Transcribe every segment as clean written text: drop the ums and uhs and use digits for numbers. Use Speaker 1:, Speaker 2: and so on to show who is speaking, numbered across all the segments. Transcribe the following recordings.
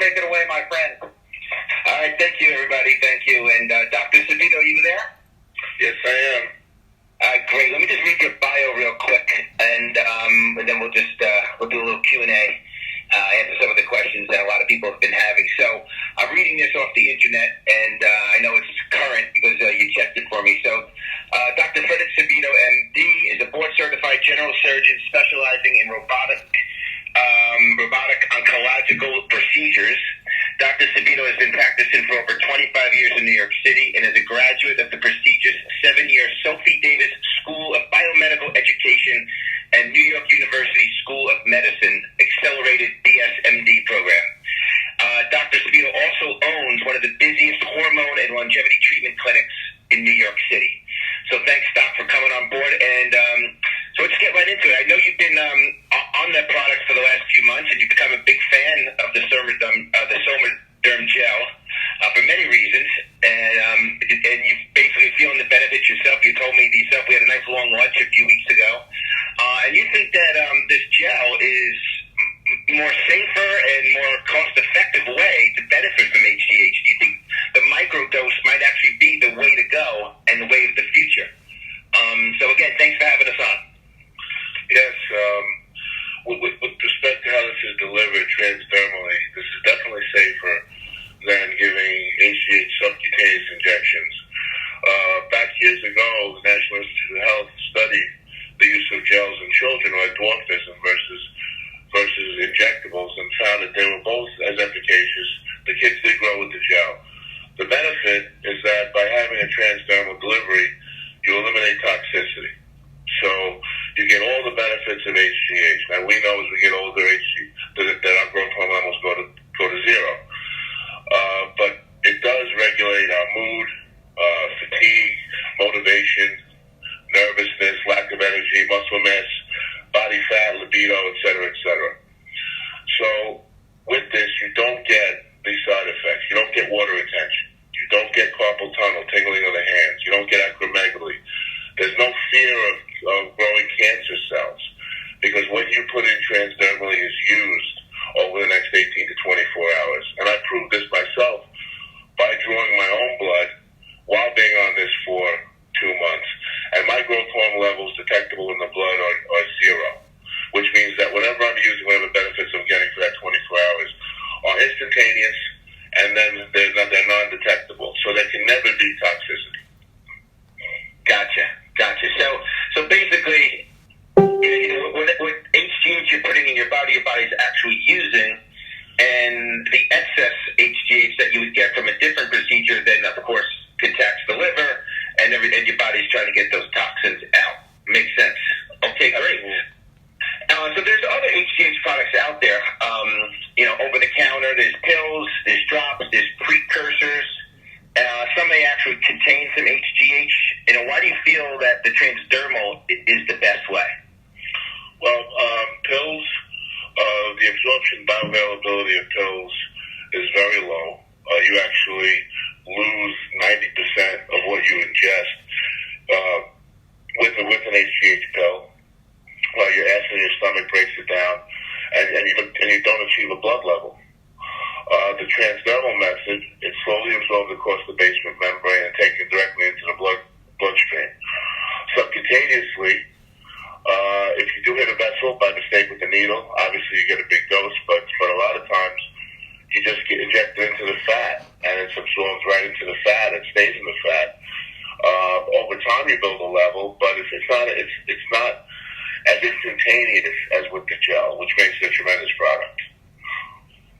Speaker 1: take it away, my friend.
Speaker 2: All right, thank you, everybody. Thank you. And Dr. Sabido, are you there?
Speaker 3: Yes, I am.
Speaker 2: All right, great. Let me just read your bio real quick, and then we'll do a little Q&A. Answer some of the questions that a lot of people have been having. So I'm reading this off the internet, and I know it's current because you checked it for me. So Dr. Frederick Sabido, MD, is a board-certified general surgeon specializing in robotic oncological procedures. Dr. Sabido has been practicing for over 25 years in New York City and is a graduate of the prestigious 7-year Sophie Davis School of Biomedical Education and New York University School of Medicine Accelerated DSMD program. Dr. Sabido also owns one of the busiest hormone and longevity treatment clinics in New York City. So thanks, Doc, for coming on board. And so let's get right into it. I know you've been on that product for the last few months, and you've become a big fan of the Somaderm Gel for many reasons. And you've basically feeling the benefits yourself. You told me yourself we had a nice long lunch a few weeks ago. And you think that this gel is more safer and more cost-effective way to benefit from HGH? Do you think the microdose might actually be the way to go and the way of the future? So again, thanks for having us on.
Speaker 3: Yes, with respect to how this is delivered transdermally, this is definitely safer than giving HGH subcutaneous injections. Back years ago, the National Institute of Health studied the use of gels in children like dwarfism versus injectables and found that they were both as efficacious. The kids did grow with the gel. The benefit is that by having a transdermal delivery, you eliminate toxicity. So you get all the benefits of HGH. Now we know as we get older, that our growth hormone levels go to zero. But it does regulate our mood, fatigue, motivation, nervousness, lack of energy, muscle mass, body fat, libido, etc., etc. So with this, you don't get these side effects. You don't get water retention. You don't get carpal tunnel, tingling of the hands. You don't get acromegaly. There's no fear of growing cancer cells because what you put in transdermally is used over the next 18 to 24 hours. And I proved this myself by drawing my own blood while being on this for 2 months. And my growth hormone levels detectable in the blood are zero, which means that whatever I'm using, whatever benefits I'm getting for that 24 hours are instantaneous, and then they're non-detectable. So there can never be toxicity.
Speaker 2: Gotcha. So basically, what HGH you're putting in your body's actually using, and the excess HGH that you would get from a different procedure then, of course, could tax the liver, and your body's trying to get those toxins out. Makes sense. Okay, great. So there's other HGH products out there, over the counter. There's pills, there's drops, there's precursors. Some may actually contain some HGH. Why do you feel that the transdermal is the best way?
Speaker 3: Well, pills, the absorption bioavailability of pills is very low. You actually lose 90% of what you ingest with an HGH pill. Your acid in your stomach breaks it down, and you don't achieve a blood level. The transdermal method, it slowly absorbs across the basement membrane and taken directly into the bloodstream. Subcutaneously, if you do hit a vessel by mistake with the needle, obviously you get a big dose, but a lot of times you just get injected into the fat, and it's absorbed right into the fat. It stays in the fat. Over time, you build a level, but it's not as instantaneous as with the gel, which makes it a tremendous product.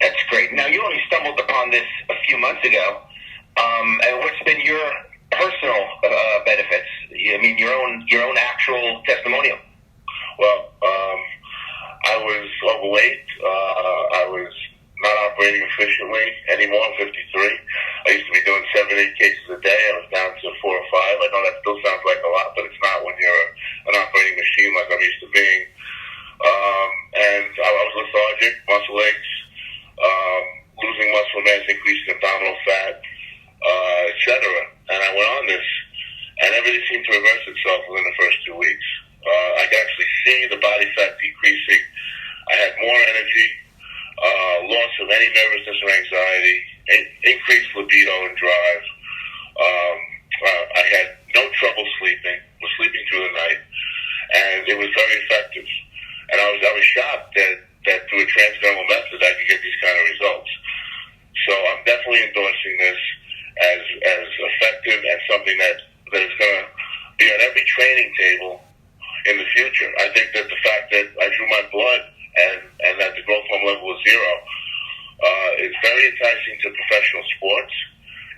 Speaker 2: That's great. Now, you only stumbled upon this a few months ago. And what's been your personal benefits? I mean, your own actual testimonial.
Speaker 3: Well, I was overweight. I was not operating efficiently anymore. I'm 53. I used to be doing 7-8 cases a day. I was down to 4 or 5. I know that still sounds like a lot, but it's not when you're an operating machine like I'm used to being. And I was lethargic, muscle aches, losing muscle mass, increasing abdominal fat, etc. And I went on this, and everything seemed to reverse itself within the first 2 weeks. I could actually see the body fat decreasing. I had more energy. loss of any nervousness or anxiety, increased libido and drive. I had no trouble sleeping, was sleeping through the night, and it was very effective. And I was shocked that through a transdermal method I could get these kind of results. So I'm definitely endorsing this as effective and something that is going to be on every training table in the future. I think that the fact that I drew my blood and that the growth hormone level was 0 is very enticing to professional sports,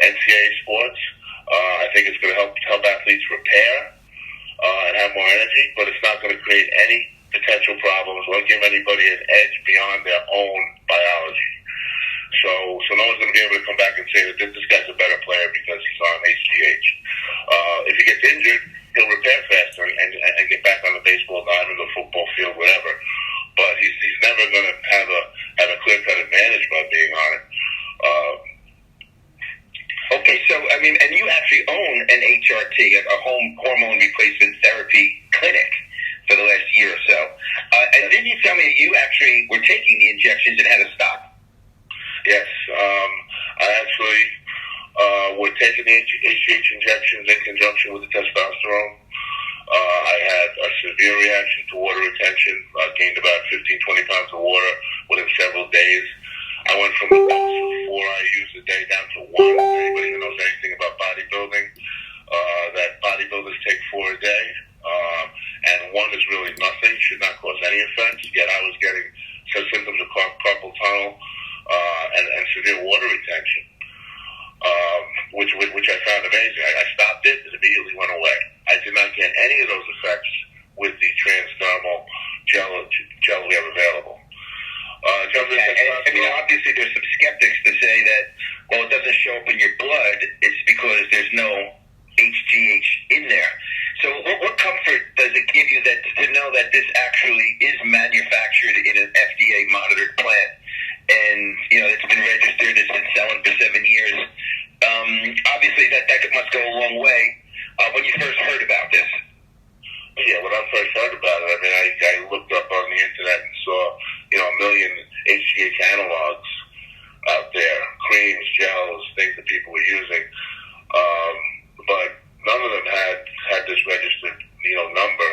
Speaker 3: NCAA sports. I think it's going to help athletes repair and have more energy, but it's not going to create any potential problems or give anybody an edge beyond their own biology. So no one's going to be able to come back and say that this guy's a better player because he's on HGH. If he gets injured, he'll repair faster and get back on the baseball diamond, the football field, whatever. But he's never going to have a clear-cut advantage by being on it.
Speaker 2: Okay, so, I mean, and you actually own an HRT, a home hormone replacement therapy clinic for the last year or so. And didn't you tell me that you actually were taking the injections and had to stop?
Speaker 3: Yes. I actually were taking the HGH injections in conjunction with the testosterone. I had a severe reaction to water retention. I gained about 15-20 pounds of water within several days. I went from a dose of 4 IUs a day down to 1. Anybody who knows anything about bodybuilding, that bodybuilders take 4 a day, and 1 is really nothing, should not cause any offense. Yet I was getting some symptoms of carpal tunnel and severe water retention, which I found amazing. I stopped it, it immediately went away. I did not get any of those effects with the transdermal gel we have available.
Speaker 2: I mean, obviously there's some skeptics to say that, well, it doesn't show up in your blood, it's because there's no HGH in there. So what comfort does it give you that to know that this actually is manufactured in an FDA-monitored plant? And, you know, it's been registered, it's been selling for 7 years. Obviously that must go a long way. When you first heard about this?
Speaker 3: Yeah, when I first heard about it, I mean, I looked up on the internet and saw, you know, 1 million HGH analogs out there, creams, gels, things that people were using. But none of them had this registered, you know, number.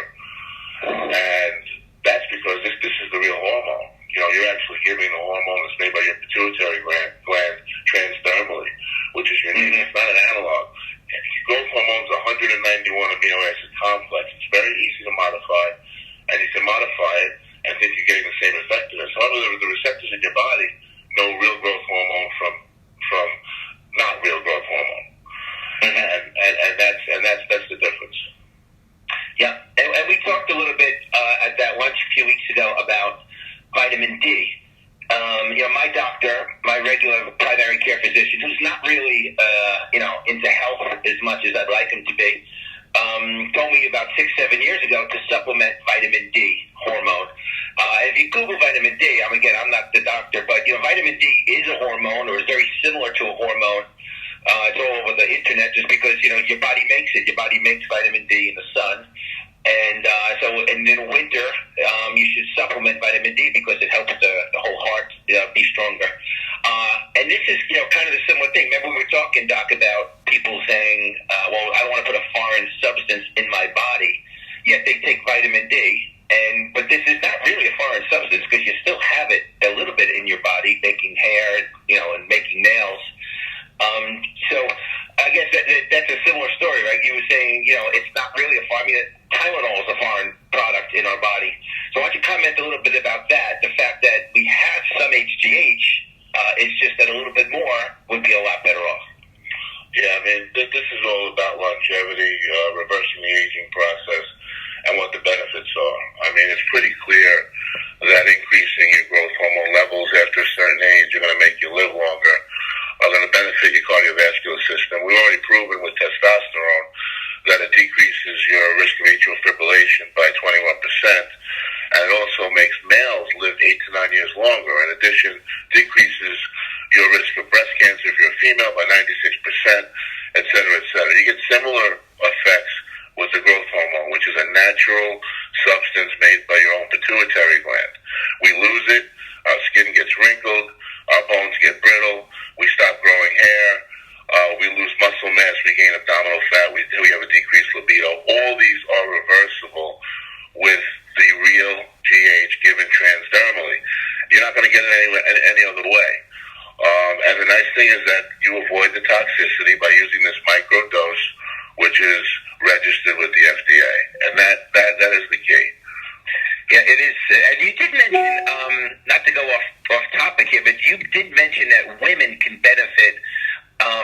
Speaker 3: And that's because this is the real hormone. You know, you're actually giving the hormone that's made by your pituitary gland transdermally, which is unique. It's not an analog. Growth hormone's 191 amino acid complex. It's very easy to modify, and you can modify it and think you're getting the same effectiveness. However, the receptors in your body know real growth hormone from not real growth hormone, and that's the difference.
Speaker 2: Yeah, and we talked a little bit at that lunch a few weeks ago about vitamin D. You know, my doctor, my regular primary care physician, who's not really, you know, into health as much as I'd like him to be, told me about 6-7 years ago to supplement vitamin D hormone. If you Google vitamin D, I'm not the doctor, but, you know, vitamin D is a hormone or is very similar to a hormone. It's all over the internet just because, you know, your body makes it. Your body makes vitamin D in the sun. And so in the winter, you should supplement vitamin D because it helps the whole heart be stronger. And this is, you know, kind of a similar thing. Remember we were talking, Doc, about people saying, well, I don't want to put a foreign substance in my body, yet they take vitamin D. But this is not really a foreign substance because you still have it a little bit in your body, making hair, you know, and making nails. So I guess that's a similar story, right? You were saying, you know, it's not really a foreign. I mean, Tylenol is a foreign product in our body. So why don't you comment a little bit about that? The fact that we have some HGH, it's just that a little bit more would be a lot better off.
Speaker 3: Yeah, I mean, this is all about longevity, reversing the aging process, and what the benefits are. I mean, it's pretty clear that increasing your growth hormone levels after a certain age are going to make you live longer, are going to benefit your cardiovascular system. We've already proven with testosterone that it decreases your risk of atrial fibrillation by 21%, and it also makes males live 8 to 9 years longer. In addition, decreases your risk of breast cancer if you're a female by 96%, et cetera, et cetera. You get similar effects with the growth hormone, which is a natural substance made by your own pituitary gland. We lose it our skin gets wrinkled, our bones get brittle, we stop growing hair, we lose muscle mass, we gain abdominal fat, we have a decreased libido. All these are reversible with the real GH given transdermally. You're not going to get it any other way. And the nice thing is that you avoid the toxicity by using this micro dose, which is registered with the FDA, and that is the key.
Speaker 2: Yeah, it is. And you did mention, not to go off topic here, but you did mention that women can benefit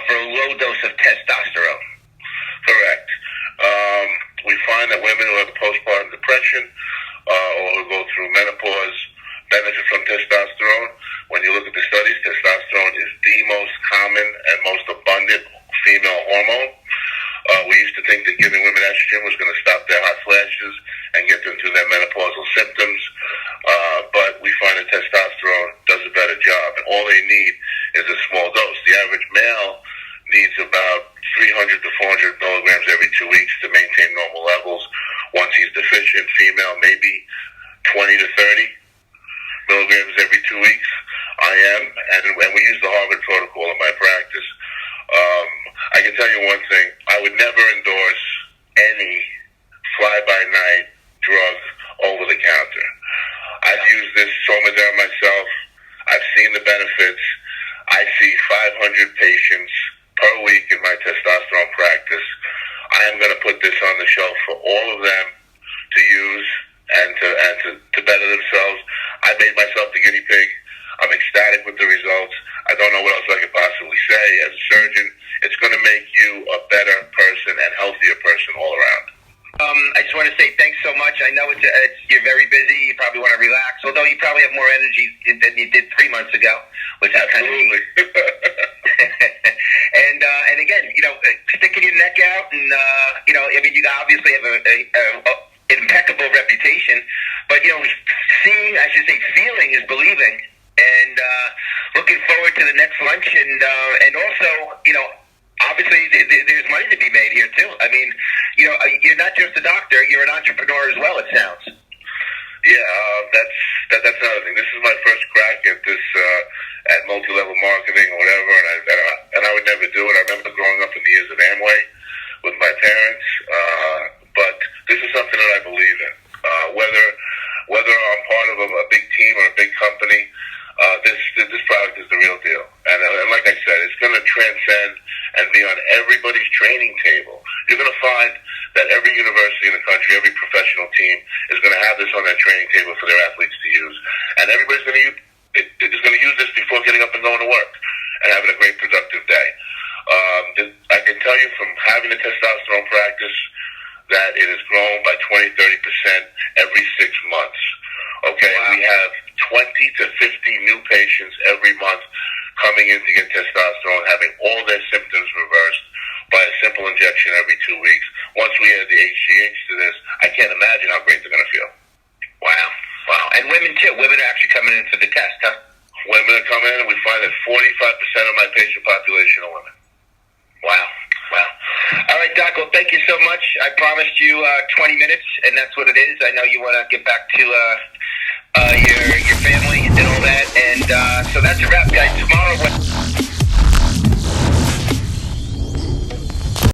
Speaker 2: for a low dose of testosterone.
Speaker 3: Correct. We find that women who have postpartum depression or who go through menopause benefit from testosterone. When you look at the studies, testosterone is the most common and most abundant female hormone. We used to think that giving women estrogen was going to stop their hot flashes and get them through their menopausal symptoms, but we find that testosterone does a better job, and all they need is a small dose. The average male needs about 300 to 400 milligrams every 2 weeks to maintain normal levels. Once he's deficient, female, maybe 20 to 30 milligrams every 2 weeks. I am, and we use the Harvard protocol in my practice. I can tell you one thing. I would never endorse any fly-by-night drug over the counter. I've used this Somaderm myself. I've seen the benefits. I see 500 patients per week in my testosterone practice. I am going to put this on the shelf for all of them to use and to better themselves. I made myself the guinea pig. I'm ecstatic with the results. I don't know what else I could possibly say. As a surgeon, it's going to make you a better person and healthier person all around.
Speaker 2: I just want to say thanks so much. I know you're very busy. You probably want to relax, although you probably have more energy than you did 3 months ago, which is kind of neat. And again, sticking your neck out, and I mean, you obviously have a impeccable reputation, but feeling is believing, and looking forward to the next lunch, and also, obviously there's money to be made here too. I mean, you're not just a doctor; you're an entrepreneur as well. It sounds.
Speaker 3: Yeah, that's another thing. This is my first crack at this at multi-level marketing or whatever, and I would never do it. I remember growing up in the years of Amway with my parents, but this is something that I believe in. Whether I'm part of a big team or a big company, this product is the real deal. And like I said, it's going to transcend and be on everybody's training table. You're going to find that every university in the country, every professional team is going to have this on their training table for their athletes to use. And everybody's going to use this before getting up and going to work and having a great productive day. I can tell you from having a testosterone practice that it has grown by 20-30% every 6 months. Okay, wow. We have 20 to 50 new patients every month coming in to get testosterone, having all their symptoms reversed by a simple injection every 2 weeks. Once we add the HGH to this, I can't imagine how great they're going to feel.
Speaker 2: Wow. And women too. Women are actually coming in for the test, huh?
Speaker 3: Women are coming in, and we find that 45% of my patient population are women.
Speaker 2: Wow. All right, Doc, well, thank you so much. I promised you 20 minutes, and that's what it is. I know you want to get back to your family and all that, and so that's a wrap, guys. Tomorrow...